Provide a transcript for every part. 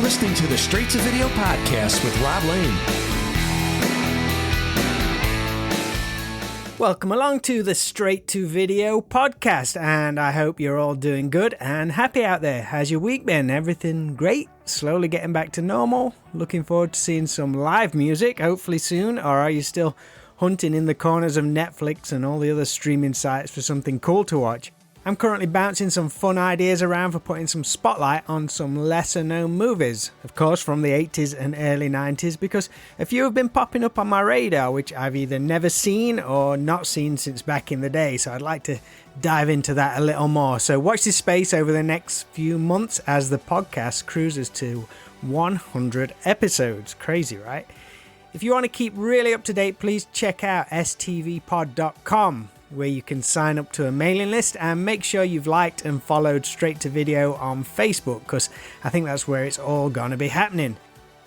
listening to the Straight to Video podcast with Rob Lane. Welcome along to the Straight to Video podcast, and I hope you're all doing good and happy out there. How's your week been? Everything great? Slowly getting back to normal? Looking forward to seeing some live music, hopefully soon, or are you still hunting in the corners of Netflix and all the other streaming sites for something cool to watch? I'm currently bouncing some fun ideas around for putting some spotlight on some lesser known movies, of course from the 80s and early 90s, because a few have been popping up on my radar which I've either never seen or not seen since back in the day, so I'd like to dive into that a little more. So watch this space over the next few months as the podcast cruises to 100 episodes. Crazy, right? If you want to keep really up to date, please check out stvpod.com, where you can sign up to a mailing list, and make sure you've liked and followed Straight to Video on Facebook, because I think that's where it's all going to be happening.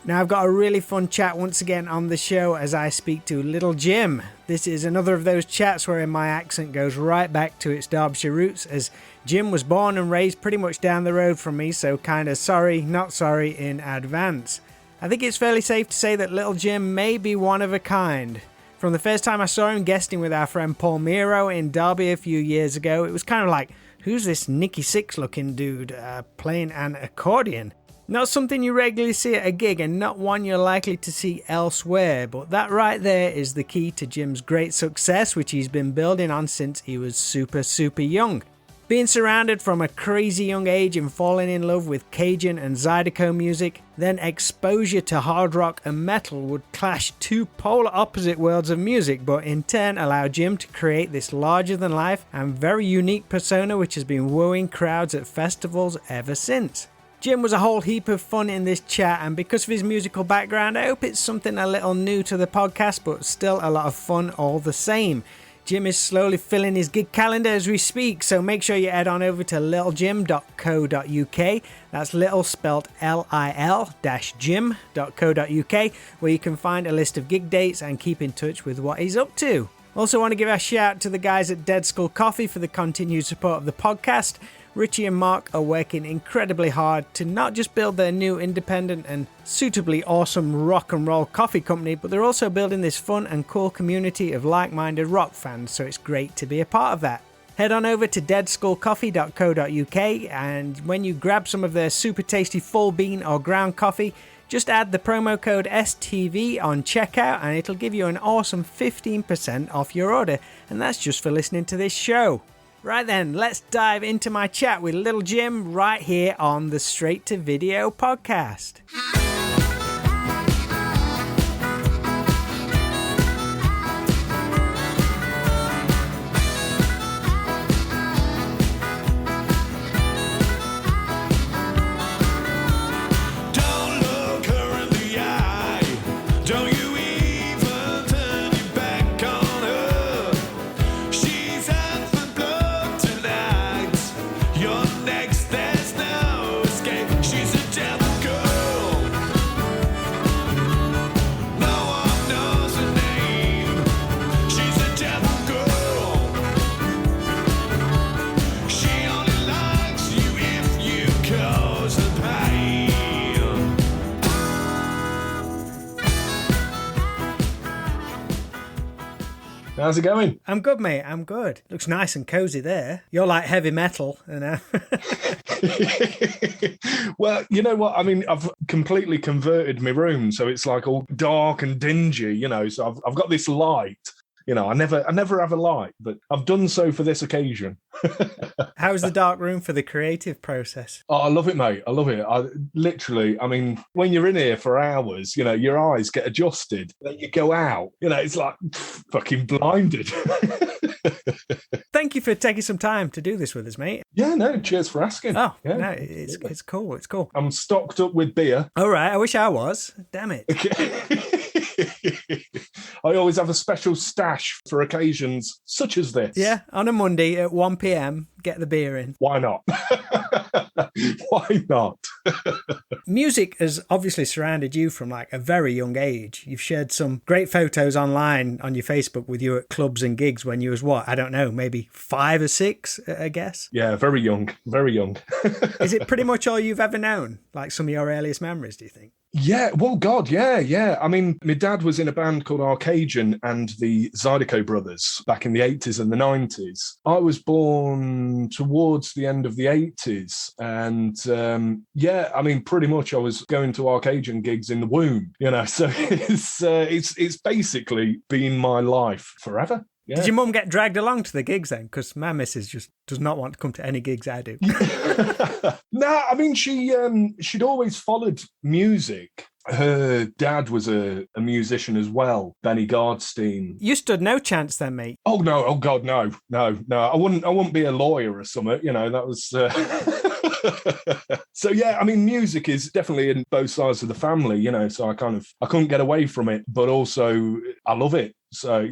Now, I've got a really fun chat once again on the show as I speak to Lil Jim. This is another of those chats where my accent goes right back to its Derbyshire roots, as Jim was born and raised pretty much down the road from me, so kind of sorry, not sorry in advance. I think it's fairly safe to say that Lil Jim may be one of a kind. From the first time I saw him guesting with our friend Paul Miro in Derby a few years ago, it was kind of like, who's this Nicky Six looking dude playing an accordion? Not something you regularly see at a gig, and not one you're likely to see elsewhere, but that right there is the key to Jim's great success, which he's been building on since he was super young. Being surrounded from a crazy young age and falling in love with Cajun and Zydeco music, then exposure to hard rock and metal would clash two polar opposite worlds of music, but in turn allow Jim to create this larger than life and very unique persona which has been wooing crowds at festivals ever since. Jim was a whole heap of fun in this chat, and because of his musical background, I hope it's something a little new to the podcast, but still a lot of fun all the same. Jim is slowly filling his gig calendar as we speak, so make sure you head on over to liljim.co.uk. That's little spelled lil-jim.co.uk, where you can find a list of gig dates and keep in touch with what he's up to. Also want to give a shout to the guys at Dead Skull Coffee for the continued support of the podcast. Richie and Mark are working incredibly hard to not just build their new independent and suitably awesome rock and roll coffee company, but they're also building this fun and cool community of like-minded rock fans, so it's great to be a part of that. Head on over to deadskullcoffee.co.uk, and when you grab some of their super tasty full bean or ground coffee, just add the promo code STV on checkout and it'll give you an awesome 15% off your order, and that's just for listening to this show. Right then, let's dive into my chat with Lil Jim right here on the Straight to Video podcast. How's it going? I'm good, mate. I'm good. Looks nice and cozy there. You're like heavy metal, you know. Well, you know what? I mean, I've completely converted my room, so it's like all dark and dingy, you know. So I've got this light. You know, I never have a light, but I've done so for this occasion. How's the dark room for the creative process? Oh, I love it, mate. I love it. I mean, when you're in here for hours, you know, your eyes get adjusted. Then you go out, you know, it's like fucking blinded. Thank you for taking some time to do this with us, mate. Yeah, no, cheers for asking. Oh, yeah. No, it's cool. It's cool. I'm stocked up with beer. All right, I wish I was. Damn it. I always have a special stash for occasions such as this. Yeah, on a Monday at 1 p.m, get the beer in. Why not? Why not? Music has obviously surrounded you from like a very young age. You've shared some great photos online on your Facebook with you at clubs and gigs when you was what? I don't know, maybe 5 or 6, I guess? Yeah, very young, very young. Is it pretty much all you've ever known? Like some of your earliest memories, do you think? Yeah, well, God, yeah. I mean, my dad was in a band called Cajun and the Zydeco brothers back in the 80s and the 90s. I was born towards the end of the 80s. And I mean, pretty much I was going to Cajun gigs in the womb, so it's basically been my life forever. Yeah. Did your mum get dragged along to the gigs then? Because my missus just does not want to come to any gigs I do. No, I mean, she'd always followed music. Her dad was a musician as well, Benny Gardstein. You stood no chance then, mate. Oh, no. Oh, God, no. I wouldn't be a lawyer or something, that was... So, yeah, I mean, music is definitely in both sides of the family, so I couldn't get away from it, but also I love it. So,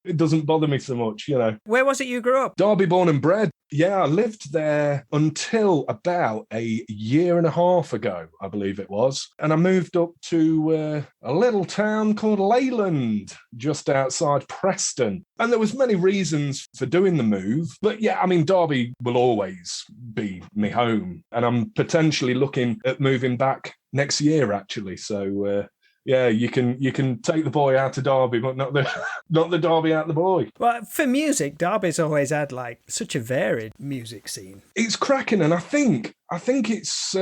it doesn't bother me so much, Where was it you grew up? Derby born and bred. Yeah, I lived there until about a year and a half ago, I believe it was. And I moved up to a little town called Leyland, just outside Preston. And there was many reasons for doing the move. But yeah, I mean, Derby will always be me home. And I'm potentially looking at moving back next year, actually. So, yeah, you can take the boy out to Derby, but not the Derby out the boy. Well, for music, Derby's always had like such a varied music scene. It's cracking, and I think it's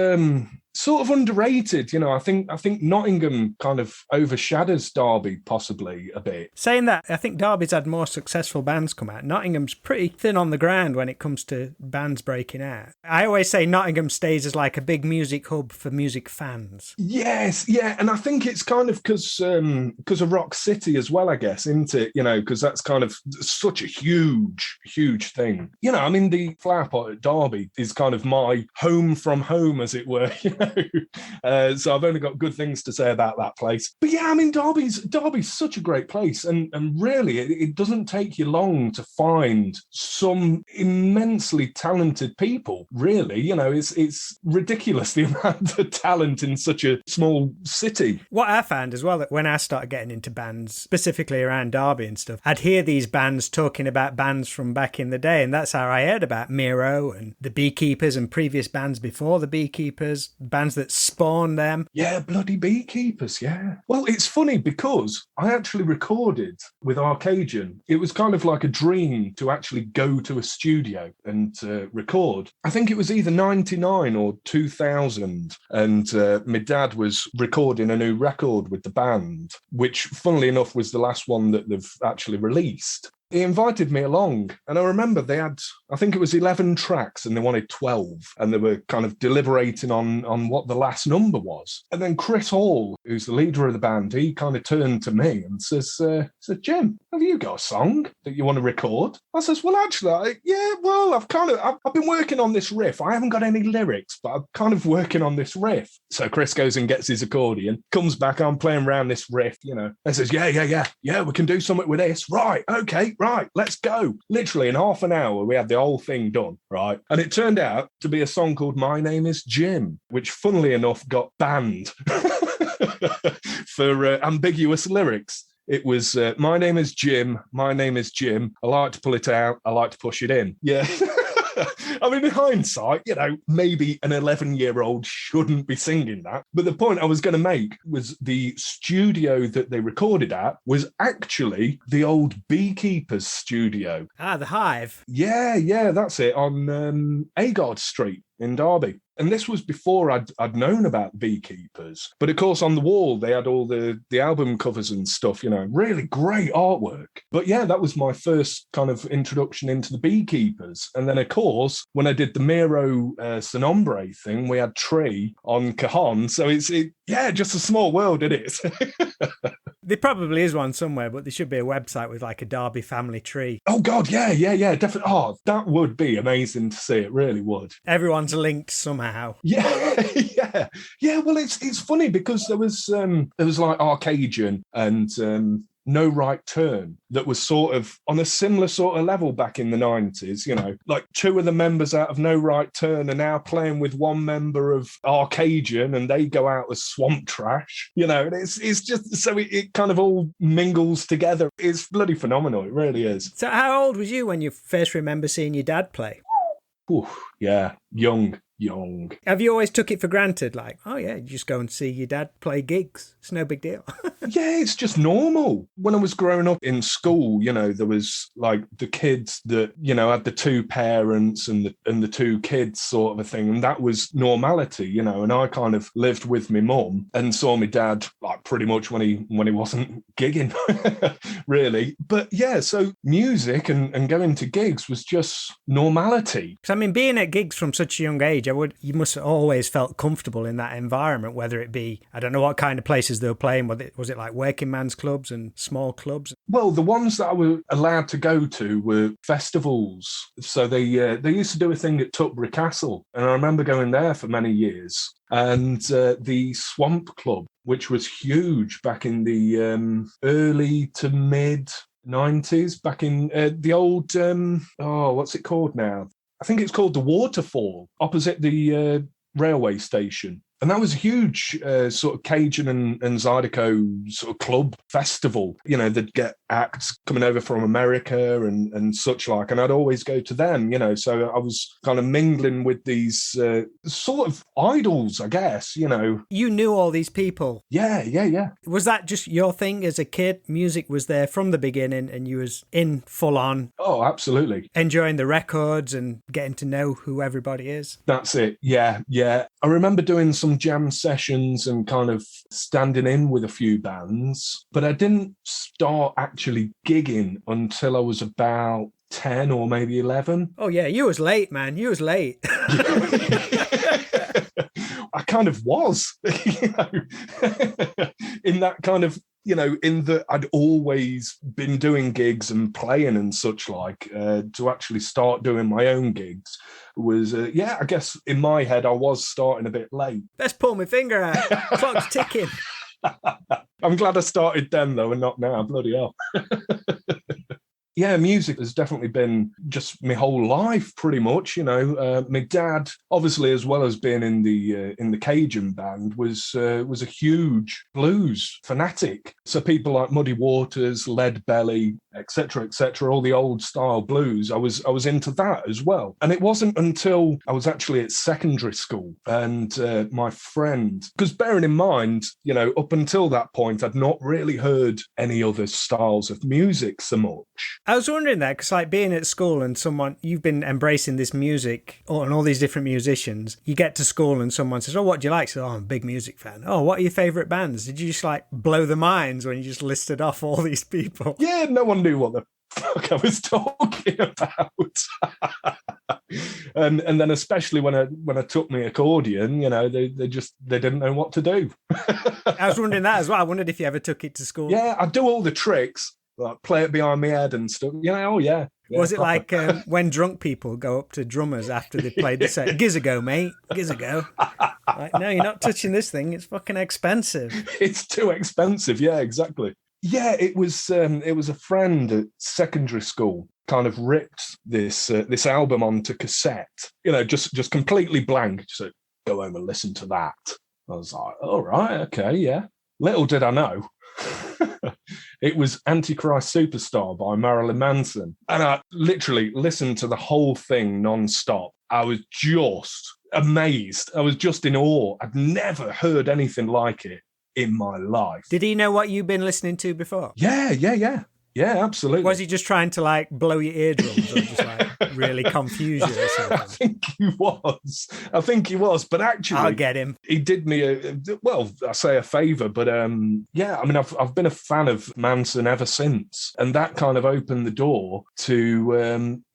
sort of underrated. I think Nottingham kind of overshadows Derby possibly a bit. Saying that, I think Derby's had more successful bands come out. Nottingham's pretty thin on the ground when it comes to bands breaking out. I always say Nottingham stays as like a big music hub for music fans. Yes, yeah, and I think it's kind of because of Rock City as well, I guess, isn't it? Because that's kind of such a huge thing. I mean, the Flower Pot at Derby is kind of my home from home, as it were. So I've only got good things to say about that place. But yeah, I mean, Derby's such a great place, and really, it doesn't take you long to find some immensely talented people. Really, it's ridiculous the amount of talent in such a small city. What I found as well, that when I started getting into bands, specifically around Derby and stuff, I'd hear these bands talking about bands from back in the day, and that's how I heard about Miro and the Beekeepers and previous bands before the Beekeepers, bands that spawned them. Yeah, bloody Beekeepers, yeah. Well, it's funny because I actually recorded with Cajun. It was kind of like a dream to actually go to a studio and record. I think it was either 99 or 2000, and my dad was recording a new record with the band, which funnily enough was the last one that they've actually released. He invited me along, and I remember they had, I think it was 11 tracks and they wanted 12, and they were kind of deliberating on what the last number was. And then Chris Hall, who's the leader of the band, he kind of turned to me and says, Jim, have you got a song that you want to record? I says, well, actually, I've been working on this riff. I haven't got any lyrics, but I'm kind of working on this riff. So Chris goes and gets his accordion, comes back, I'm playing around this riff, and says, yeah, we can do something with this. Right, let's go. Literally in half an hour, we had the whole thing done, right? And it turned out to be a song called My Name is Jim, which funnily enough got banned for ambiguous lyrics. It was, my name is Jim, I like to pull it out, I like to push it in. Yeah. I mean, in hindsight, maybe an 11-year-old shouldn't be singing that. But the point I was going to make was the studio that they recorded at was actually the old Beekeepers studio. Ah, the Hive. Yeah, that's it, on Agard Street in Derby. And this was before I'd known about the Beekeepers. But of course, on the wall, they had all the album covers and stuff, really great artwork. But yeah, that was my first kind of introduction into the Beekeepers. And then, of course, when I did the Miro Sonombre thing, we had Tree on Cajon. So it's just a small world, isn't it? There probably is one somewhere, but there should be a website with like a Derby family tree. Oh, God, yeah, definitely. Oh, that would be amazing to see. It really would. Everyone's linked somehow. Yeah. Well, it's funny because there was like Cajun and No Right Turn that was sort of on a similar sort of level back in the 90s, you know, like two of the members out of No Right Turn are now playing with one member of Cajun and they go out as Swamp Trash, you know, and it's just so it kind of all mingles together. It's bloody phenomenal. It really is. So how old was you when you first remember seeing your dad play? Ooh, yeah, young. Have you always took it for granted? Like, oh yeah, you just go and see your dad play gigs. It's no big deal. Yeah, it's just normal. When I was growing up in school, you know, there was like the kids that, you know, had the two parents and the two kids sort of a thing. And that was normality, you know, and I kind of lived with my mum and saw my dad like pretty much when he wasn't gigging, really. But yeah, so music and going to gigs was just normality. Because I mean, being at gigs from such a young age, you must have always felt comfortable in that environment, whether it be, I don't know what kind of places they were playing, was it like working man's clubs and small clubs? Well, the ones that I was allowed to go to were festivals. So they used to do a thing at Tutbury Castle, and I remember going there for many years. And the Swamp Club, which was huge back in the early to mid 90s, back in the old, what's it called now? I think it's called the Waterfall, opposite the railway station. And that was a huge sort of Cajun and Zydeco sort of club festival. You know, they'd get acts coming over from America and such like, and I'd always go to them, you know. So I was kind of mingling with these sort of idols, I guess, you know. You knew all these people? Yeah. Was that just your thing as a kid? Music was there from the beginning and you was in full on? Oh, absolutely. Enjoying the records and getting to know who everybody is? That's it, yeah. I remember doing some jam sessions and kind of standing in with a few bands, but I didn't start actually gigging until I was about 10 or maybe 11. Oh yeah, you was late, man. You was late. I kind of was, you know, in that kind of, you know, in that I'd always been doing gigs and playing and such like, to actually start doing my own gigs was, I guess in my head I was starting a bit late. Let's pull my finger out. Clock's ticking. I'm glad I started then though and not now, bloody hell. Yeah, music has definitely been just my whole life, pretty much. You know, my dad, obviously, as well as being in the Cajun band, was a huge blues fanatic. So people like Muddy Waters, Lead Belly, etc., all the old style blues. I was into that as well. And it wasn't until I was actually at secondary school and my friend, because bearing in mind, you know, up until that point, I'd not really heard any other styles of music so much. I was wondering that, because like being at school and you've been embracing this music and all these different musicians, you get to school and someone says, oh, what do you like? So, I'm a big music fan. Oh, what are your favourite bands? Did you just like blow their minds when you just listed off all these people? Yeah, no one knew what the fuck I was talking about. and then especially when I took my accordion, you know, they didn't know what to do. I was wondering that as well. I wondered if you ever took it to school. Yeah, I do all the tricks. Like play it behind my head and stuff. You know, yeah. Was it like when drunk people go up to drummers after they played the set? Giz a go, mate. Giz a go. Like, no, you're not touching this thing. It's fucking expensive. It's too expensive. Yeah, exactly. Yeah, it was a friend at secondary school kind of ripped this album onto cassette. You know, just completely blank. Just like, go home and listen to that. I was like, all right, okay, yeah. Little did I know. It was Antichrist Superstar by Marilyn Manson. And I literally listened to the whole thing non-stop. I was just amazed. I was just in awe. I'd never heard anything like it in my life. Did he know what you'd been listening to before? Yeah. Yeah, absolutely. Was he just trying to like blow your eardrums or just like really confuse you or something? I think he was, but actually I'll get him. He did me I say a favour, but I mean, I've been a fan of Manson ever since, and that kind of opened the door to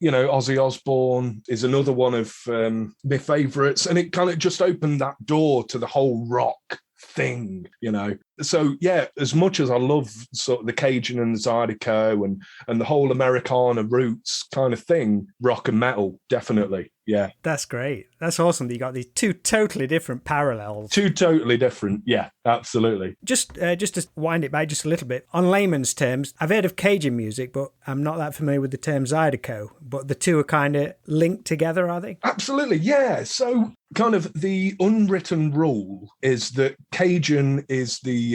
Ozzy Osbourne is another one of my favourites, and it kind of just opened that door to the whole rock thing, you know. So yeah, as much as I love sort of the Cajun and Zydeco and the whole Americana roots kind of thing, rock and metal, definitely. Yeah. That's great. That's awesome that you got these two totally different parallels. Two totally different. Yeah, absolutely. Just to wind it back just a little bit, on layman's terms, I've heard of Cajun music, but I'm not that familiar with the term Zydeco. But the two are kind of linked together, are they? Absolutely, yeah. So kind of the unwritten rule is that Cajun is the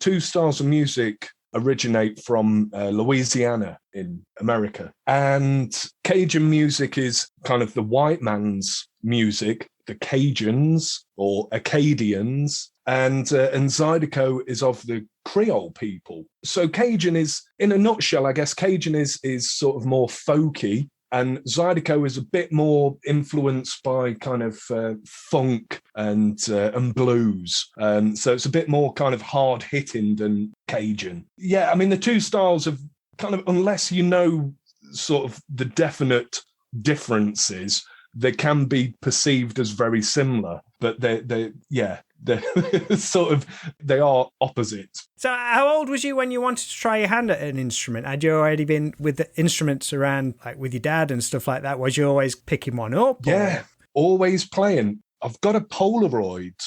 two styles of music originate from Louisiana in America. And Cajun music is kind of the white man's music, the Cajuns or Acadians, and Zydeco is of the Creole people. So Cajun is, in a nutshell, I guess Cajun is sort of more folky, and Zydeco is a bit more influenced by kind of funk and blues. So it's a bit more kind of hard hitting than Cajun. Yeah, I mean, the two styles of kind of, unless you know sort of the definite differences, they can be perceived as very similar, but they're sort of, they are opposites. So how old was you when you wanted to try your hand at an instrument? Had you already been with the instruments around, like with your dad and stuff like that? Was you always picking one up? Yeah, always playing. I've got a Polaroid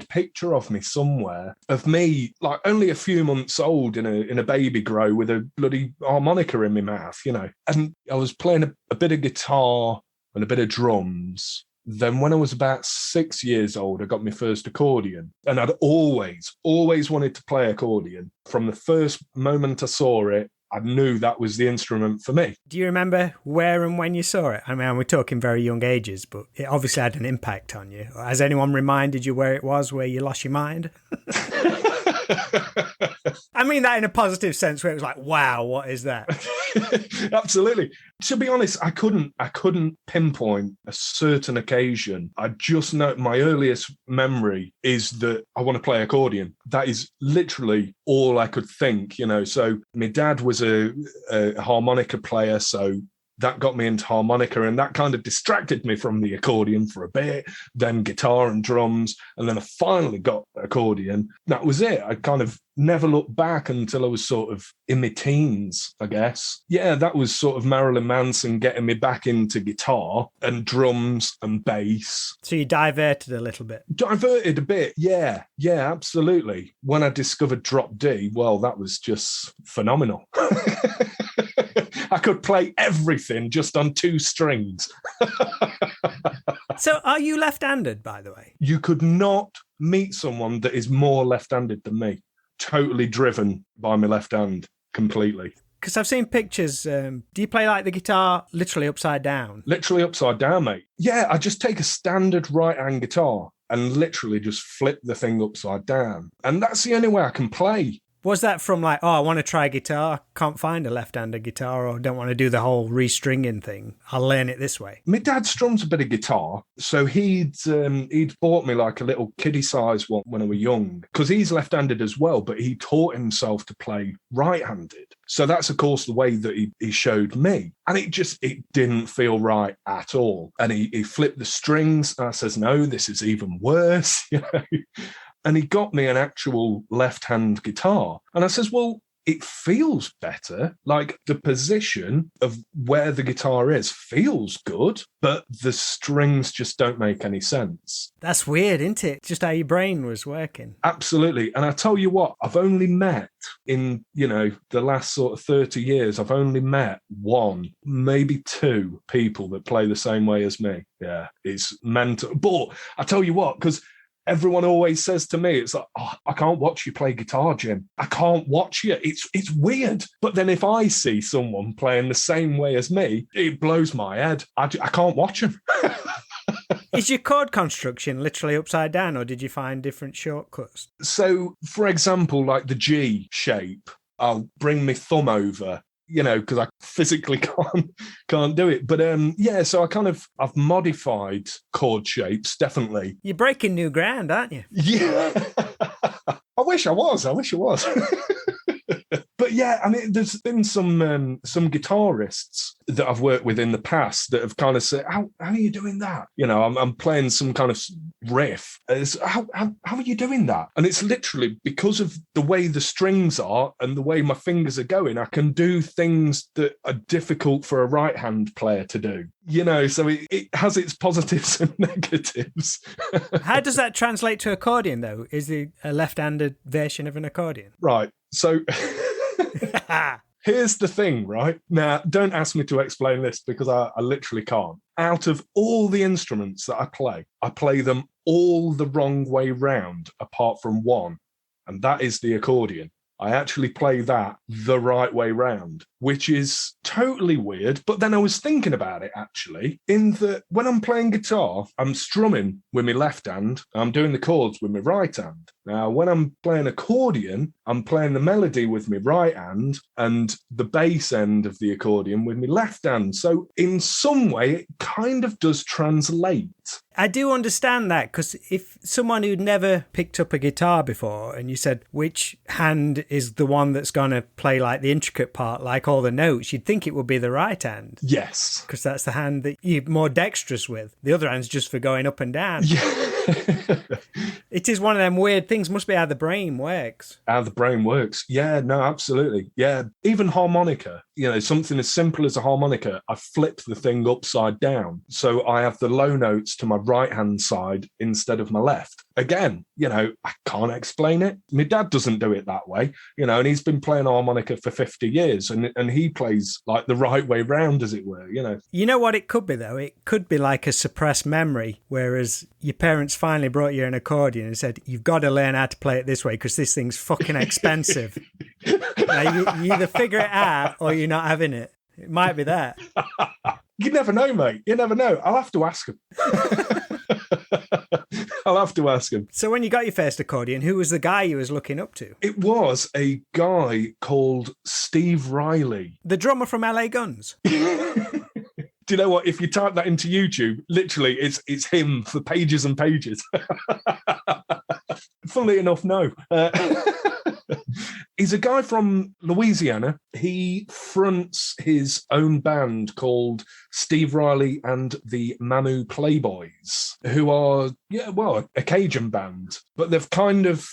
picture of me somewhere, of me like only a few months old in a baby grow with a bloody harmonica in my mouth, you know. And I was playing a bit of guitar and a bit of drums. Then when I was about 6 years old, I got my first accordion. And I'd always wanted to play accordion. From the first moment I saw it, I knew that was the instrument for me. Do you remember where and when you saw it? I mean, we're talking very young ages, but it obviously had an impact on you. Has anyone reminded you where it was, where you lost your mind? I mean that in a positive sense, where it was like, wow, what is that? Absolutely. To be honest, I couldn't pinpoint a certain occasion. I just know my earliest memory is that I want to play accordion. That is literally all I could think, you know. So my dad was a harmonica player, so that got me into harmonica, and that kind of distracted me from the accordion for a bit, then guitar and drums, and then I finally got accordion. That was it. I kind of never looked back until I was sort of in my teens, I guess. Yeah, that was sort of Marilyn Manson getting me back into guitar and drums and bass. So you diverted a little bit? Diverted a bit, yeah, absolutely. When I discovered drop D, well, that was just phenomenal. I could play everything just on 2 strings. So are you left-handed, by the way? You could not meet someone that is more left-handed than me. Totally driven by my left hand, completely. Because I've seen pictures. Do you play like the guitar literally upside down? Literally upside down, mate. Yeah, I just take a standard right-hand guitar and literally just flip the thing upside down. And that's the only way I can play. Was that from like, oh, I want to try guitar, can't find a left-handed guitar, or don't want to do the whole restringing thing, I'll learn it this way? My dad strums a bit of guitar, so he'd bought me like a little kiddie-sized one when I was young, because he's left-handed as well, but he taught himself to play right-handed. So that's, of course, the way that he showed me. And it didn't feel right at all. And he flipped the strings, and I says, no, this is even worse, you know. And he got me an actual left-hand guitar. And I says, well, it feels better. Like the position of where the guitar is feels good, but the strings just don't make any sense. That's weird, isn't it? Just how your brain was working. Absolutely. And I tell you what, I've only met in, the last sort of 30 years, I've only met 1, maybe 2 people that play the same way as me. Yeah, it's mental. But I tell you what, because everyone always says to me, it's like, oh, I can't watch you play guitar, Jim. I can't watch you. It's weird. But then if I see someone playing the same way as me, it blows my head. I can't watch them. Is your chord construction literally upside down, or did you find different shortcuts? So, for example, like the G shape, I'll bring my thumb over, because I physically can't do it. But so I've modified chord shapes, definitely. You're breaking new ground, aren't you? Yeah. I wish I was. But yeah, I mean, there's been some guitarists that I've worked with in the past that have kind of said, how are you doing that? I'm playing some kind of riff. It's, how are you doing that? And it's literally because of the way the strings are and the way my fingers are going, I can do things that are difficult for a right-hand player to do. You know, so it has its positives and negatives. How does that translate to accordion, though? Is it a left-handed version of an accordion? Right. So here's the thing, right? Now, don't ask me to explain this because I literally can't. Out of all the instruments that I play them all the wrong way round, apart from one, and that is the accordion. I actually play that the right way round, which is totally weird. But then I was thinking about it, actually, in that when I'm playing guitar, I'm strumming with my left hand. I'm doing the chords with my right hand. Now, when I'm playing accordion, I'm playing the melody with my right hand and the bass end of the accordion with my left hand. So in some way, it kind of does translate. I do understand that, because if someone who'd never picked up a guitar before and you said, which hand is the one that's going to play like the intricate part, like all the notes, you'd think it would be the right hand. Yes. Because that's the hand that you're more dexterous with. The other hand's just for going up and down. Yeah. It is one of them weird things. Must be how the brain works. How the brain works. Yeah, no, absolutely. Yeah. Even harmonica, you know, something as simple as a harmonica, I flip the thing upside down. So I have the low notes to my right hand side instead of my left. Again, you know, I can't explain it. My dad doesn't do it that way, you know, and he's been playing harmonica for 50 years and he plays like the right way round, as it were, you know. You know what it could be, though? It could be like a suppressed memory, whereas your parents finally brought you an accordion and said, you've got to learn how to play it this way because this thing's fucking expensive. Now, you either figure it out or you're not having it. It might be that. You never know, mate. You never know. I'll have to ask him. I'll have to ask him. So when you got your first accordion, who was the guy you was looking up to? It was a guy called Steve Riley. The drummer from LA Guns. Do you know what? If you type that into YouTube, literally, it's him for pages and pages. Funnily enough, no. He's a guy from Louisiana. He fronts his own band called Steve Riley and the Mamu Playboys, who are, a Cajun band. But they've kind of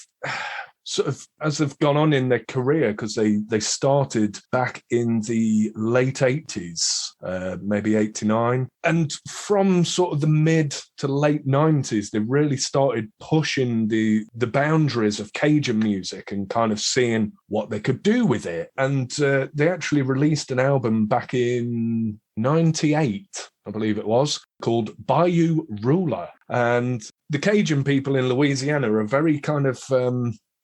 sort of, as they've gone on in their career, because they started back in the late 80s, maybe 89. And from sort of the mid to late 90s, they really started pushing the boundaries of Cajun music and kind of seeing what they could do with it. And they actually released an album back in 98, I believe it was, called Bayou Ruler. And the Cajun people in Louisiana are very kind of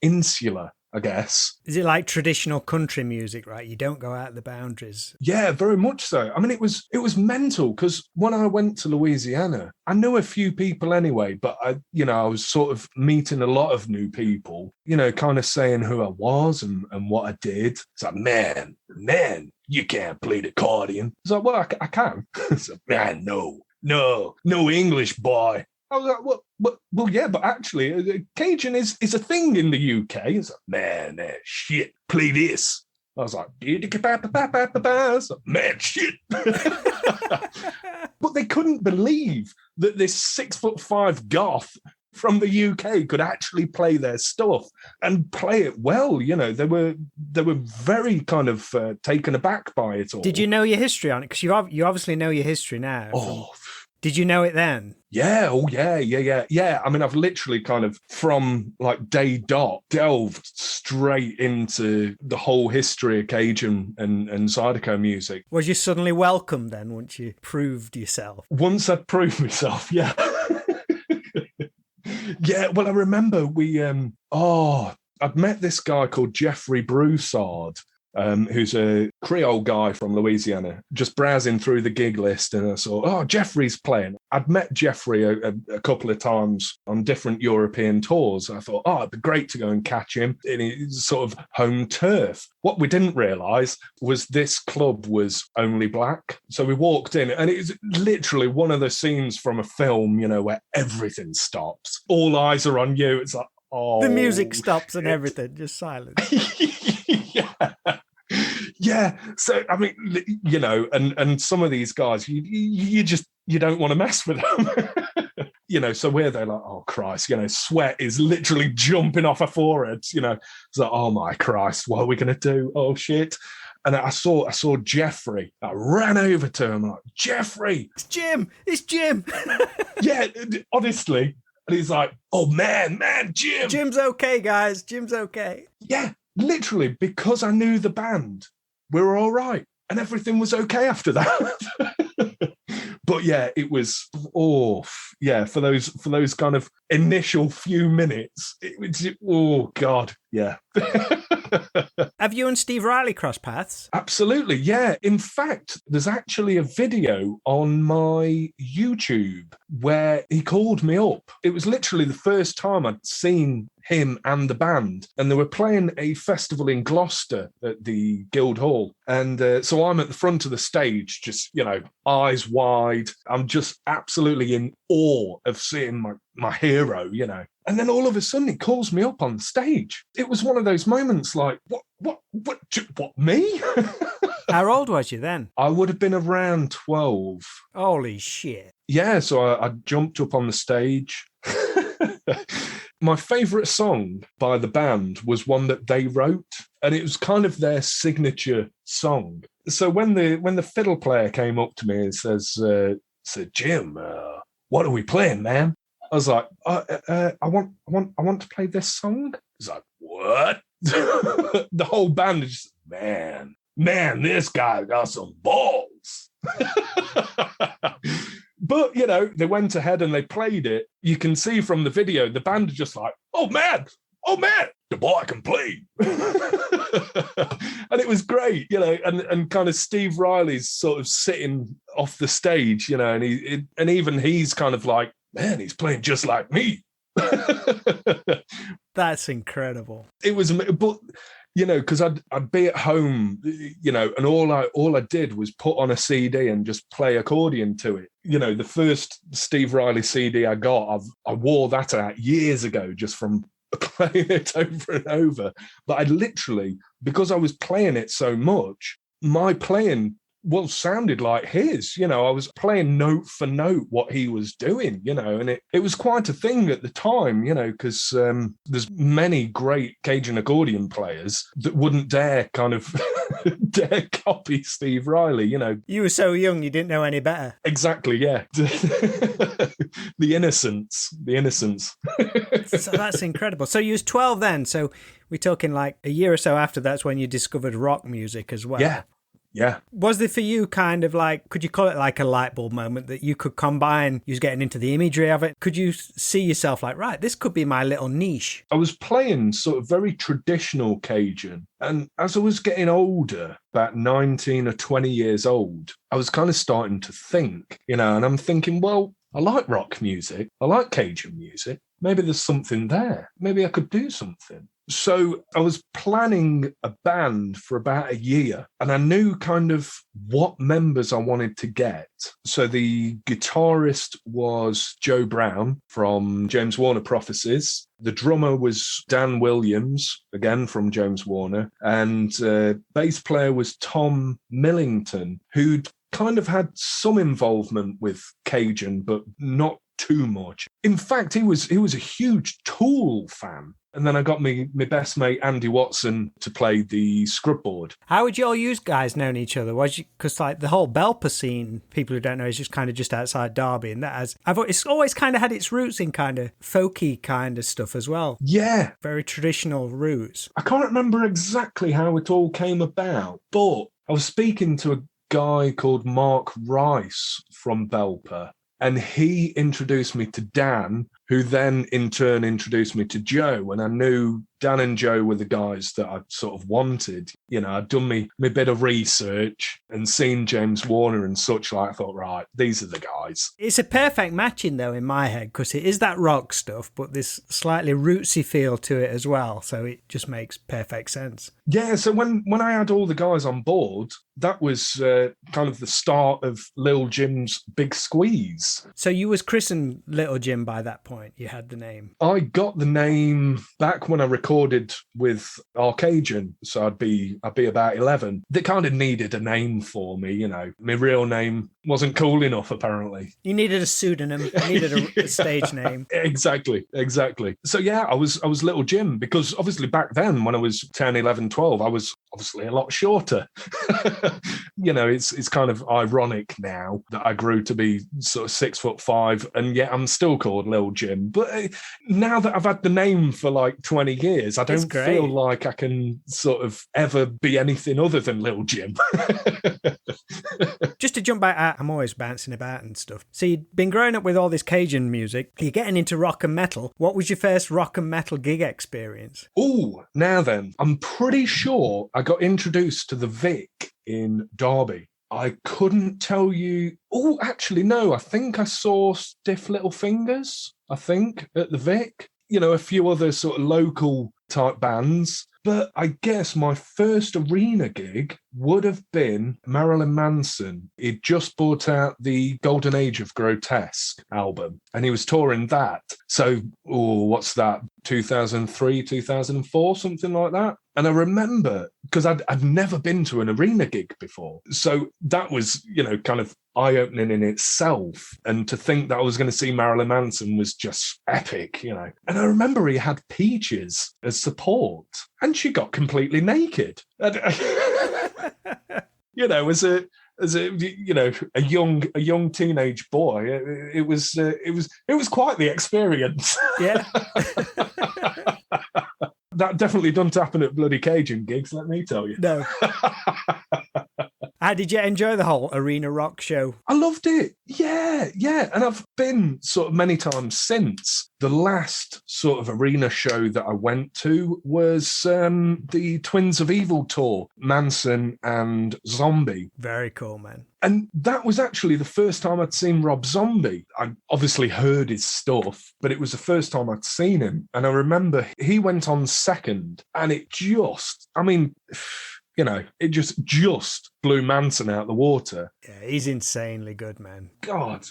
insular, I guess. Is it like traditional country music, right? You don't go out the boundaries. Yeah, very much so. I mean, it was mental because when I went to Louisiana, I knew a few people anyway, but I was sort of meeting a lot of new people, you know, kind of saying who I was and what I did. It's like, man, you can't play the accordion. It's like, well, I can. It's like, man, no English, boy. I was like, well, yeah, but actually, Cajun is a thing in the UK. It's like, man, shit, play this. I was like, man, shit. But they couldn't believe that this 6'5" goth from the UK could actually play their stuff and play it well. You know, they were very kind of taken aback by it all. Did you know your history on it? Because you obviously know your history now. Oh. Did you know it then? Yeah, yeah. I mean, I've literally kind of from like day dot delved straight into the whole history of Cajun and Zydeco music. Was you suddenly welcome then once you proved yourself? Once I'd proved myself, yeah. Yeah, well, I remember I'd met this guy called Jeffrey Broussard, who's a Creole guy from Louisiana, just browsing through the gig list, and I saw, Jeffrey's playing. I'd met Jeffrey a couple of times on different European tours. I thought, it'd be great to go and catch him in his sort of home turf. What we didn't realise was this club was only black. So we walked in, and it was literally one of the scenes from a film, you know, where everything stops. All eyes are on you. It's like, the music stops and everything, just silence. Yeah. So, I mean, you know, and some of these guys, you don't want to mess with them. so we're there like, oh Christ, sweat is literally jumping off our foreheads, It's like, oh my Christ, what are we going to do? Oh shit. And I saw Jeffrey. I ran over to him like, Jeffrey. It's Jim. Yeah, honestly. And he's like, oh man, Jim. Jim's okay, guys. Jim's okay. Yeah, literally, because I knew the band, we were all right. And everything was okay after that. But yeah, it was, for those kind of initial few minutes, it was, oh God, yeah. Have you and Steve Riley crossed paths? Absolutely, yeah. In fact, there's actually a video on my YouTube where he called me up. It was literally the first time I'd seen him and the band, and they were playing a festival in Gloucester at the Guildhall. And so I'm at the front of the stage, just, eyes wide. I'm just absolutely in awe of seeing my hero, And then all of a sudden he calls me up on stage. It was one of those moments like, what, me? How old was you then? I would have been around 12. Holy shit. Yeah, so I jumped up on the stage. My favourite song by the band was one that they wrote, and it was kind of their signature song. So when the fiddle player came up to me and said, Jim, what are we playing, man? I was like, I want to play this song. He's like, what? The whole band is just, man, this guy got some balls. But, they went ahead and they played it. You can see from the video, the band are just like, oh, man, the boy can play. And it was great, and kind of Steve Riley's sort of sitting off the stage, and even he's kind of like, man, he's playing just like me. That's incredible. It was, but because I'd be at home, and all I did was put on a CD and just play accordion to it. The first Steve Riley CD I got, I wore that out years ago just from playing it over and over. But I literally, because I was playing it so much, my playing sounded like his. I was playing note for note what he was doing, and it was quite a thing at the time, because there's many great Cajun accordion players that wouldn't dare kind of dare copy Steve Riley, You were so young, you didn't know any better. Exactly, yeah. The innocence. So that's incredible. So you was 12 then, so we're talking like a year or so after that's when you discovered rock music as well. Yeah. Was there for you kind of like, could you call it like a light bulb moment that you could combine, you was getting into the imagery of it? Could you see yourself like, right, this could be my little niche? I was playing sort of very traditional Cajun. And as I was getting older, about 19 or 20 years old, I was kind of starting to think, and I'm thinking, well, I like rock music. I like Cajun music. Maybe there's something there. Maybe I could do something. So I was planning a band for about a year, and I knew kind of what members I wanted to get. So the guitarist was Joe Brown from James Warner Prophecies. The drummer was Dan Williams, again from James Warner. And bass player was Tom Millington, who'd kind of had some involvement with Cajun, but not too much. In fact, he was a huge Tool fan. And then I got my best mate, Andy Watson, to play the scrub board. How would you all you guys known each other? Because like the whole Belper scene, people who don't know, is just outside Derby. And it's always kind of had its roots in kind of folky kind of stuff as well. Yeah. Very traditional roots. I can't remember exactly how it all came about, but I was speaking to a guy called Mark Rice from Belper. And he introduced me to Dan, who then in turn introduced me to Joe. And I knew Dan and Joe were the guys that I sort of wanted. I'd done my bit of research and seen James Warner and such like. I thought, right, these are the guys. It's a perfect matching though in my head, because it is that rock stuff, but this slightly rootsy feel to it as well. So it just makes perfect sense. Yeah, so when I had all the guys on board, that was kind of the start of Lil Jim's Big Squeeze. So you was christened Little Jim by that point? You had the name? I got the name back when I recorded recorded with Cajun, so I'd be about 11. They kind of needed a name for me, you know. My real name wasn't cool enough, apparently. You needed a pseudonym. You needed a stage name. Exactly. So yeah, I was Lil Jim, because obviously back then when I was 10, 11, 12, I was obviously a lot shorter. You know, it's kind of ironic now that I grew to be sort of 6'5", and yet I'm still called Lil Jim. But now that I've had the name for like 20 years, I don't feel like I can sort of ever be anything other than Lil Jim. Just to jump back, I'm always bouncing about and stuff. So you'd been growing up with all this Cajun music. You're getting into rock and metal. What was your first rock and metal gig experience? Oh, now then, I'm pretty sure I got introduced to the Vic in Derby. I couldn't tell you. Oh, actually, no. I think I saw Stiff Little Fingers, at the Vic. You know, a few other sort of local type bands. But I guess my first arena gig would have been Marilyn Manson. He'd just brought out the Golden Age of Grotesque album, and he was touring that. So, what's that, 2003, 2004, something like that? And I remember, because I'd never been to an arena gig before. So that was, you know, kind of eye-opening in itself. And to think that I was going to see Marilyn Manson was just epic, you know. And I remember he had Peaches as support, and she got completely naked. And, you know, as a you know, a young teenage boy, it was quite the experience. Yeah. That definitely doesn't happen at bloody Cajun gigs, let me tell you. No. How did you enjoy the whole arena rock show? I loved it. Yeah. And I've been sort of many times since. The last sort of arena show that I went to was the Twins of Evil tour, Manson and Zombie. Very cool, man. And that was actually the first time I'd seen Rob Zombie. I obviously heard his stuff, but it was the first time I'd seen him. And I remember he went on second, and it just, I mean, you know, it just blew Manson out the water. Yeah, he's insanely good, man. God.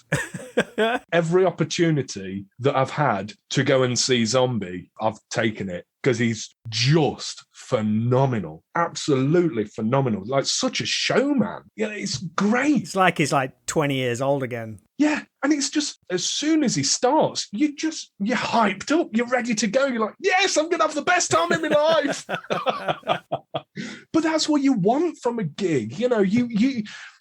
Every opportunity that I've had to go and see Zombie, I've taken it, because he's just phenomenal. Absolutely phenomenal. Like, such a showman. Yeah, it's great. It's like he's like 20 years old again. Yeah, and it's just, as soon as he starts, you're hyped up. You're ready to go. You're like, yes, I'm going to have the best time in my life. But that's what you want from a gig. You know,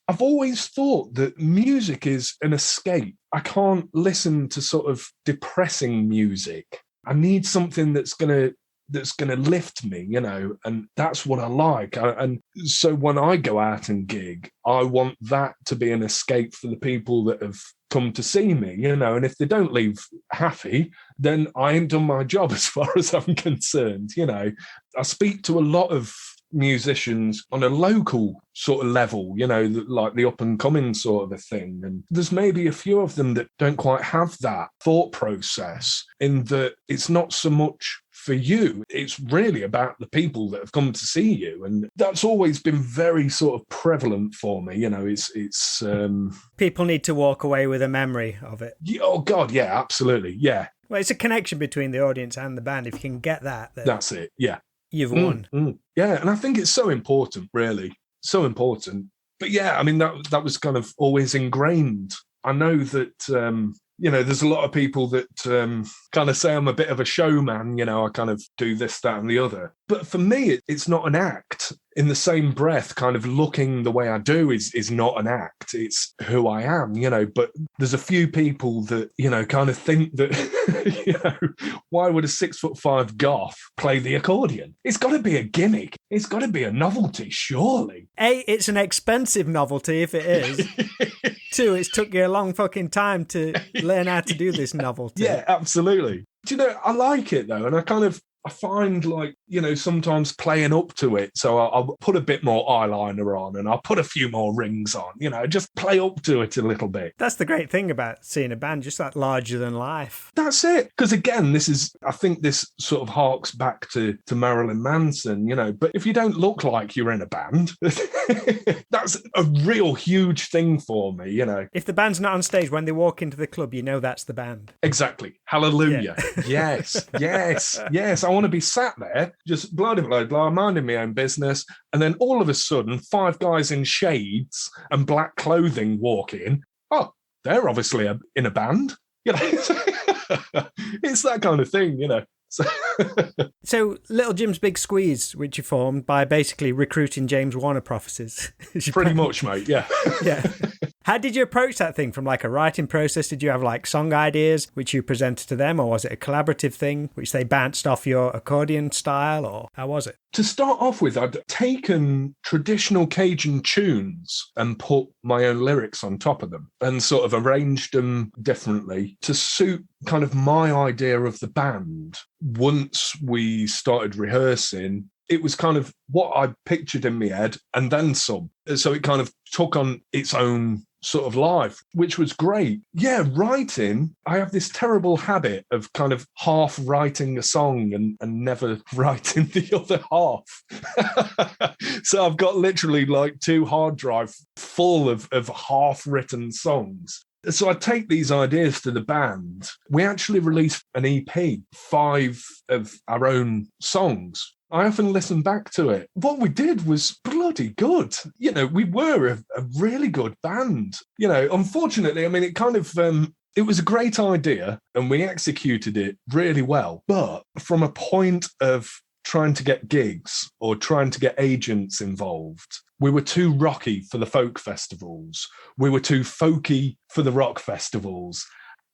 I've always thought that music is an escape. I can't listen to sort of depressing music. I need something that's going to lift me, you know, and that's what I like. And so when I go out and gig, I want that to be an escape for the people that have come to see me, you know, and if they don't leave happy, then I ain't done my job as far as I'm concerned, you know. I speak to a lot of musicians on a local sort of level, you know, like the up and coming sort of a thing. And there's maybe a few of them that don't quite have that thought process, in that it's not so much for you, it's really about the people that have come to see you. And that's always been very sort of prevalent for me, you know. It's people need to walk away with a memory of it. Oh God, yeah, absolutely, yeah. Well, it's a connection between the audience and the band. If you can get that, then that's it, yeah. You've won. Yeah, and I think it's so important, really. So important. But yeah, I mean, that was kind of always ingrained. I know that, you know, there's a lot of people that kind of say I'm a bit of a showman, you know, I kind of do this, that, and the other. But for me, it's not an act. In the same breath, kind of looking the way I do is not an act. It's who I am, you know. But there's a few people that, you know, kind of think that, you know, why would a 6'5" goth play the accordion? It's got to be a gimmick. It's got to be a novelty, surely. A, it's an expensive novelty if it is. Two, it's took you a long fucking time to learn how to do this novelty. Yeah, absolutely. Do you know, I like it though, and I find, like, you know, sometimes playing up to it. So I'll put a bit more eyeliner on, and I'll put a few more rings on, you know, just play up to it a little bit. That's the great thing about seeing a band, just that larger than life. That's it. Because again, I think this sort of harks back to Marilyn Manson, you know, but if you don't look like you're in a band, That's a real huge thing for me, you know. If the band's not on stage, when they walk into the club, you know that's the band. Exactly. Hallelujah. Yeah. Yes. I want to be sat there, just blah, blah, blah, minding my own business. And then all of a sudden, 5 guys in shades and black clothing walk in. Oh, they're obviously in a band. You know, it's that kind of thing, you know. So Little Jim's Big Squeeze, which you formed by basically recruiting James Warner prophecies. Pretty much, mate, yeah. Yeah. How did you approach that thing from like a writing process? Did you have like song ideas which you presented to them, or was it a collaborative thing which they bounced off your accordion style, or how was it? To start off with, I'd taken traditional Cajun tunes and put my own lyrics on top of them and sort of arranged them differently to suit kind of my idea of the band. Once we started rehearsing, it was kind of what I pictured in my head and then some. So it kind of took on its own sort of life, which was great. Yeah, writing, I have this terrible habit of kind of half writing a song and never writing the other half. So I've got literally like 2 hard drives full of half-written songs. So I take these ideas to the band. We actually released an EP, 5 of our own songs. I often listen back to it. What we did was bloody good. You know, we were a really good band. You know, unfortunately, I mean, it kind of, it was a great idea and we executed it really well. But from a point of trying to get gigs or trying to get agents involved, we were too rocky for the folk festivals. We were too folky for the rock festivals.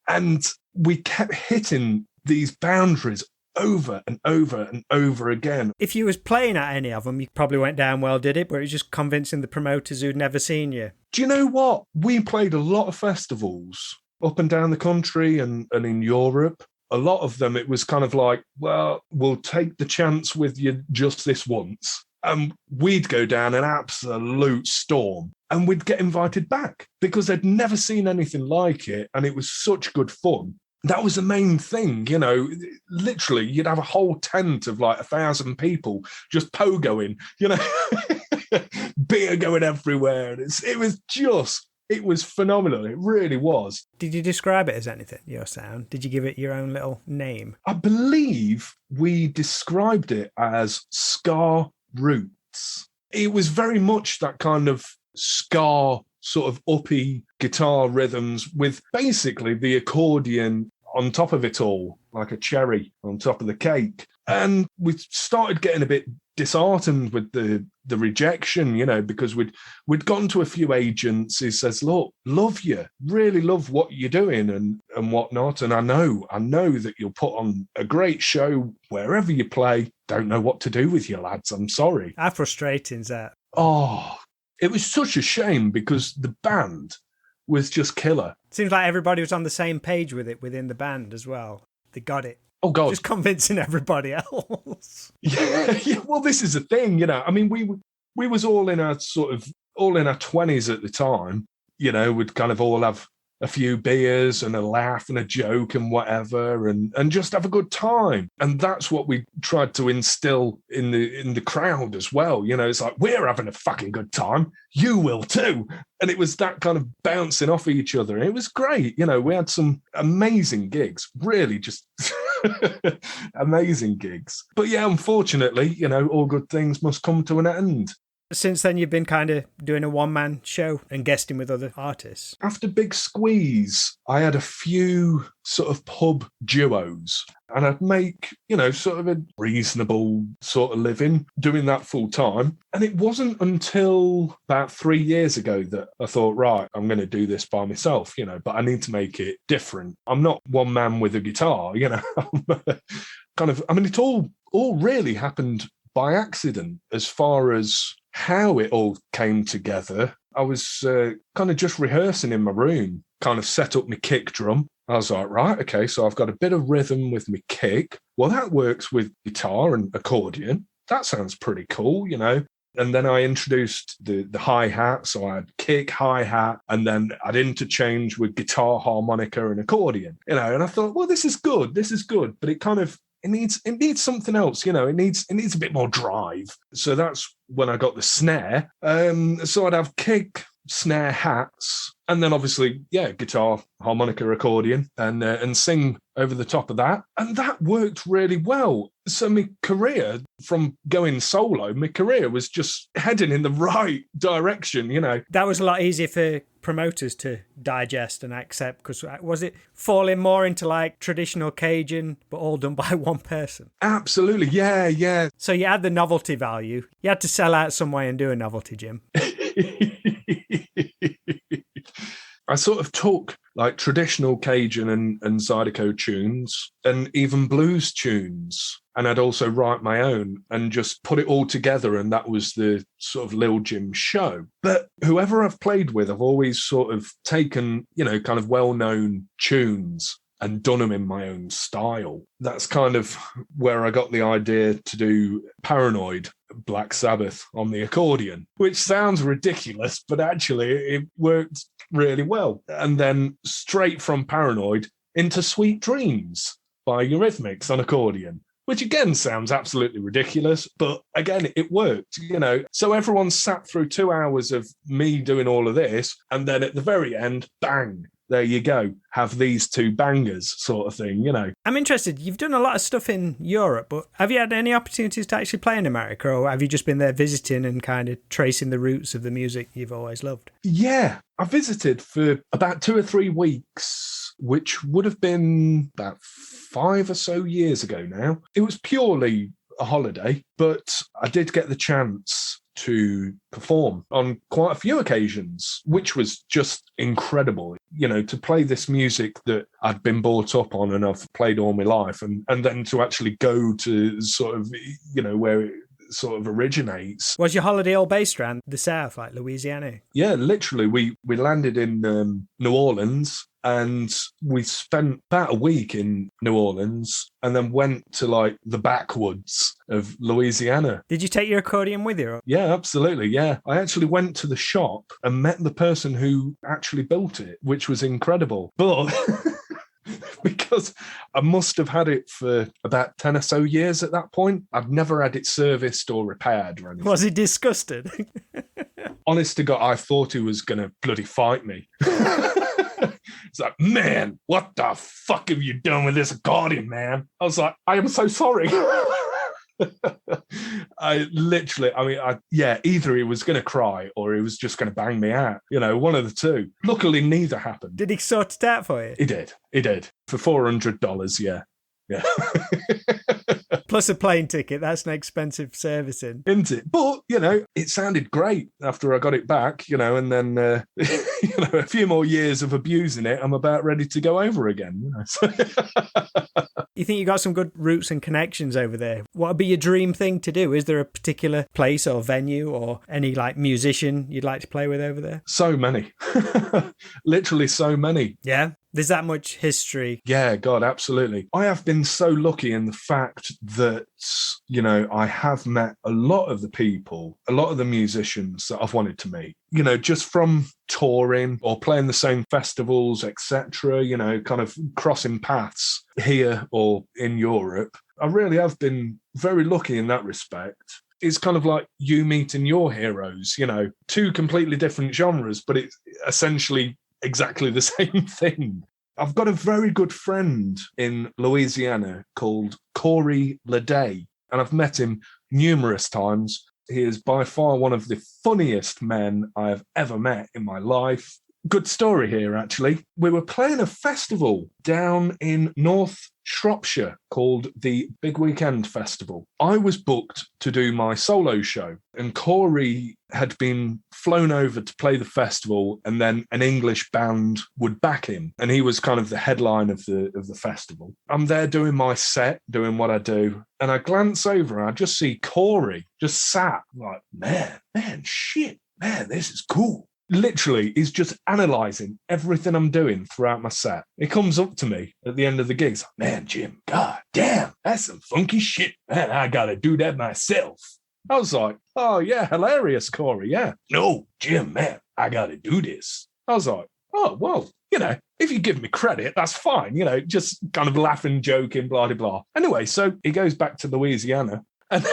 And we kept hitting these boundaries over and over and over again. If you was playing at any of them, you probably went down well, did it? But it was just convincing the promoters who'd never seen you. Do you know what? We played a lot of festivals up and down the country and in Europe. A lot of them, it was kind of like, well, we'll take the chance with you just this once. And we'd go down an absolute storm and we'd get invited back because they'd never seen anything like it. And it was such good fun. That was the main thing, you know, literally you'd have a whole tent of like 1,000 people just pogoing, you know, beer going everywhere. And it was phenomenal. It really was. Did you describe it as anything, your sound? Did you give it your own little name? I believe we described it as ska roots. It was very much that kind of ska sort of uppy guitar rhythms with basically the accordion on top of it all, like a cherry on top of the cake. And we started getting a bit disheartened with the rejection, you know, because we'd gone to a few agents who says, look, love you, really love what you're doing and whatnot. And I know that you'll put on a great show wherever you play. Don't know what to do with you lads. I'm sorry. How frustrating is that? Oh, it was such a shame because the band was just killer. Seems like everybody was on the same page with it within the band as well. They got it. Oh, God. Just convincing everybody else. Yeah, well, this is the thing, you know. I mean, we was all in our 20s at the time. You know, we'd kind of all have a few beers and a laugh and a joke and whatever and just have a good time. And that's what we tried to instill in the crowd as well. You know, it's like, we're having a fucking good time. You will too. And it was that kind of bouncing off each other. And it was great. You know, we had some amazing gigs, really just amazing gigs. But yeah, unfortunately, you know, all good things must come to an end. Since then, you've been kind of doing a one-man show and guesting with other artists. After Big Squeeze, I had a few sort of pub duos and I'd make, you know, sort of a reasonable sort of living doing that full time. And it wasn't until about 3 years ago that I thought, right, I'm going to do this by myself, you know, but I need to make it different. I'm not one man with a guitar, you know, kind of, I mean, it all really happened by accident as far as how it all came together. I was kind of just rehearsing in my room, kind of set up my kick drum. I was like, right, okay, so I've got a bit of rhythm with my kick. Well, that works with guitar and accordion. That sounds pretty cool, you know. And then I introduced the hi-hat, so I had kick, hi-hat, and then I'd interchange with guitar, harmonica, and accordion, you know. And I thought, well, this is good. But it kind of it needs something else, you know, it needs a bit more drive. So that's when I got the snare. So I'd have kick, snare, hats, and then obviously, guitar, harmonica, accordion, and sing over the top of that. And that worked really well. So my career, from going solo, my career was just heading in the right direction, you know. That was a lot easier for promoters to digest and accept, because was it falling more into like traditional Cajun, but all done by one person? Absolutely, yeah. So you had the novelty value. You had to sell out some way and do a novelty, Jim. I sort of took like traditional Cajun and Zydeco tunes and even blues tunes, and I'd also write my own and just put it all together, and that was the sort of Lil Jim show. But whoever I've played with, I've always sort of taken, you know, kind of well-known tunes and done them in my own style. That's kind of where I got the idea to do Paranoid, Black Sabbath, on the accordion, which sounds ridiculous, but actually it worked really well. And then straight from Paranoid into Sweet Dreams by Eurythmics on accordion, which again sounds absolutely ridiculous, but again, it worked, you know. So everyone sat through 2 hours of me doing all of this, and then at the very end, bang, there you go, have these two bangers sort of thing, you know. I'm interested. You've done a lot of stuff in Europe, but have you had any opportunities to actually play in America, or have you just been there visiting and kind of tracing the roots of the music you've always loved? Yeah, I visited for about 2 or 3 weeks, which would have been about 5 or so years ago now. It was purely a holiday, but I did get the chance to perform on quite a few occasions, which was just incredible. You know, to play this music that I'd been brought up on and I've played all my life, and then to actually go to sort of, you know, where it sort of originates. Was your holiday all based around the South, like Louisiana? Yeah, literally. We landed in New Orleans, and we spent about a week in New Orleans and then went to like the backwoods of Louisiana. Did you take your accordion with you? Yeah, absolutely. Yeah. I actually went to the shop and met the person who actually built it, which was incredible. But because I must have had it for about 10 or so years at that point, I'd never had it serviced or repaired or anything. Was he disgusted? Honest to God, I thought he was going to bloody fight me. It's like, man, what the fuck have you done with this accordion, man? I was like, I am so sorry. Either he was going to cry or he was just going to bang me out. You know, one of the two. Luckily, neither happened. Did he sort it out for you? He did. For $400, yeah. Yeah. Plus a plane ticket. That's an expensive servicing. Isn't it? But, you know, it sounded great after I got it back, you know, and then, you know, a few more years of abusing it, I'm about ready to go over again. You know? You think you got some good roots and connections over there? What would be your dream thing to do? Is there a particular place or venue or any like musician you'd like to play with over there? So many. Literally so many. Yeah? There's that much history. Yeah, God, absolutely. I have been so lucky in the fact that, you know, I have met a lot of the people, a lot of the musicians that I've wanted to meet, you know, just from touring or playing the same festivals, etc., you know, kind of crossing paths here or in Europe. I really have been very lucky in that respect. It's kind of like you meeting your heroes, you know, two completely different genres, but it's essentially exactly the same thing. I've got a very good friend in Louisiana called Corey Leday, and I've met him numerous times. He is by far one of the funniest men I have ever met in my life. Good story here, actually. We were playing a festival down in North Shropshire called the Big Weekend Festival. I was booked to do my solo show, and Corey had been flown over to play the festival, and then an English band would back him, and he was kind of the headline of the festival. I'm there doing my set, doing what I do, and I glance over and I just see Corey just sat like, man, shit, man, this is cool. Literally, he's just analysing everything I'm doing throughout my set. He comes up to me at the end of the gig. He's like, man, Jim, god damn, that's some funky shit. Man, I gotta do that myself. I was like, oh yeah, hilarious, Corey, yeah. No, Jim, man, I gotta do this. I was like, oh, well, you know, if you give me credit, that's fine. You know, just kind of laughing, joking, blah, blah, blah. Anyway, so he goes back to Louisiana and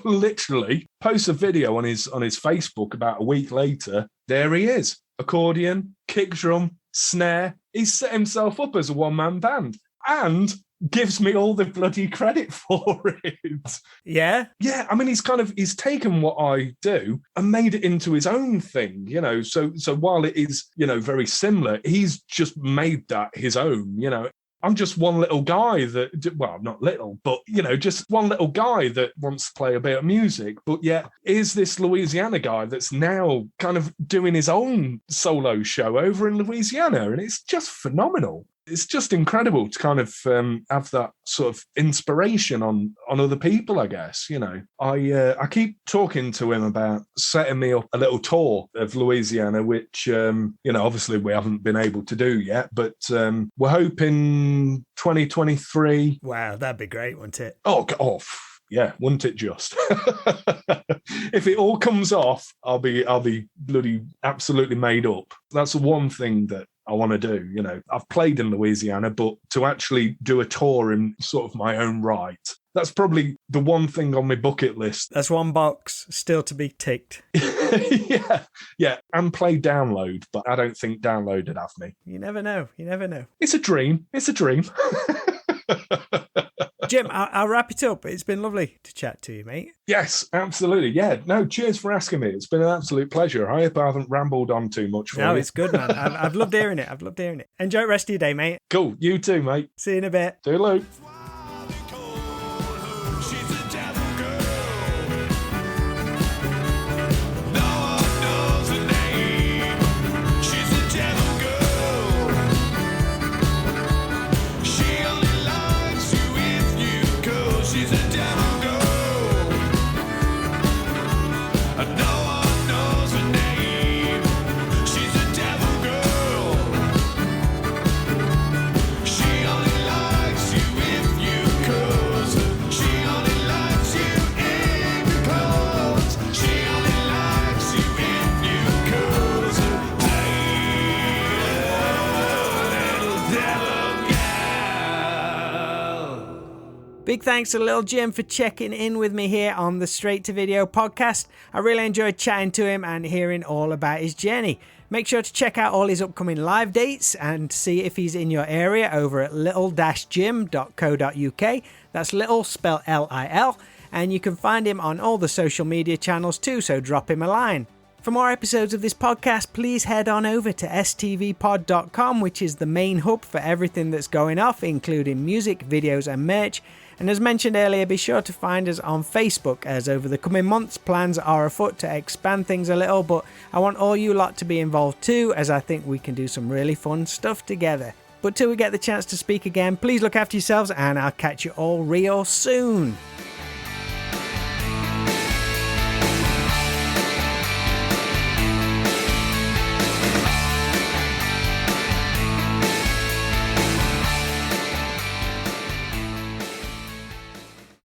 literally posts a video on his Facebook about a week later. There he is. Accordion, kick drum, snare. He's set himself up as a one-man band and gives me all the bloody credit for it. Yeah? Yeah, I mean, he's taken what I do and made it into his own thing, you know. So while it is, you know, very similar, he's just made that his own, you know. I'm just one little guy that, well, not little, but, you know, just one little guy that wants to play a bit of music. But yet, is this Louisiana guy that's now kind of doing his own solo show over in Louisiana. And it's just phenomenal. It's just incredible to kind of have that sort of inspiration on other people, I guess. You know, I keep talking to him about setting me up a little tour of Louisiana, which, you know, obviously we haven't been able to do yet, but we're hoping 2023. Wow, that'd be great, wouldn't it? Oh, yeah, wouldn't it just? If it all comes off, I'll be bloody absolutely made up. That's the one thing that I want to do. You know, I've played in Louisiana, but to actually do a tour in sort of my own right, that's probably the one thing on my bucket list. That's one box still to be ticked. Yeah, and play Download, but I don't think Download would have me. You never know. It's a dream. Jim, I'll wrap it up. It's been lovely to chat to you, mate. Yes, absolutely. Yeah, no, cheers for asking me. It's been an absolute pleasure. I hope I haven't rambled on too much for you. No, it's good, man. I've loved hearing it. Enjoy the rest of your day, mate. Cool. You too, mate. See you in a bit. Toodaloo. Big thanks to Lil Jim for checking in with me here on the Straight to Video podcast. I really enjoyed chatting to him and hearing all about his journey. Make sure to check out all his upcoming live dates and see if he's in your area over at little-jim.co.uk. That's little, spelled L-I-L. And you can find him on all the social media channels too, so drop him a line. For more episodes of this podcast, please head on over to stvpod.com, which is the main hub for everything that's going off, including music, videos and merch. And as mentioned earlier, be sure to find us on Facebook, as over the coming months plans are afoot to expand things a little, but I want all you lot to be involved too, as I think we can do some really fun stuff together. But till we get the chance to speak again, please look after yourselves and I'll catch you all real soon.